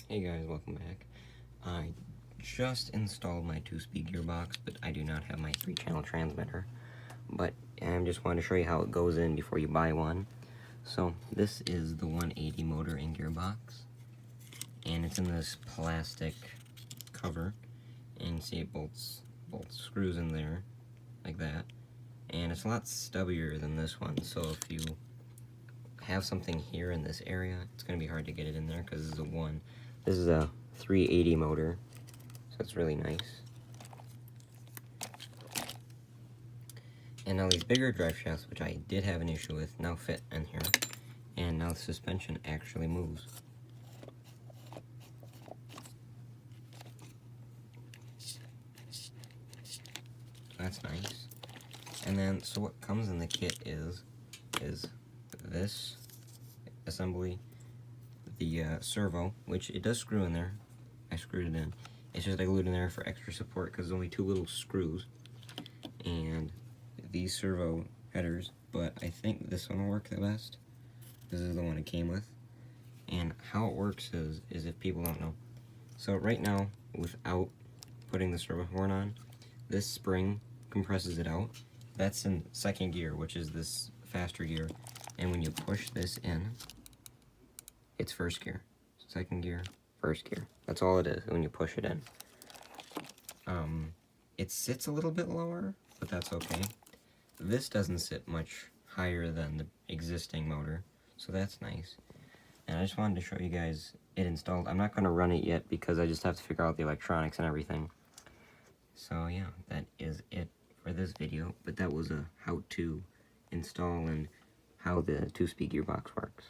Hey guys, welcome back. I just installed my 2-speed gearbox, but I do not have my 3-channel transmitter. But I just wanted to show you how it goes in before you buy one. So this is the 180 motor and gearbox, and it's in this plastic cover, and you see it bolts screws in there like that, and it's a lot stubbier than this one. So if you have something here in this area, it's going to be hard to get it in there because this is a 380 motor, so it's really nice. And now these bigger drive shafts, which I did have an issue with, now fit in here, and now the suspension actually moves. That's nice. And then, so what comes in the kit is this assembly, the servo, which it does screw in there. I screwed it in. It's just I glued in there for extra support because there's only 2 little screws. And these servo headers, but I think this one will work the best. This is the one it came with. And how it works is if people don't know. So right now, without putting the servo horn on, this spring compresses it out. That's in second gear, which is this faster gear. And when you push this in, it's first gear. Second gear, first gear. That's all it is when you push it in. It sits a little bit lower, but that's okay. This doesn't sit much higher than the existing motor, so that's nice. And I just wanted to show you guys it installed. I'm not going to run it yet because I just have to figure out the electronics and everything. So yeah, that is it for this video, but that was a how to install and how the 2-speed gearbox works.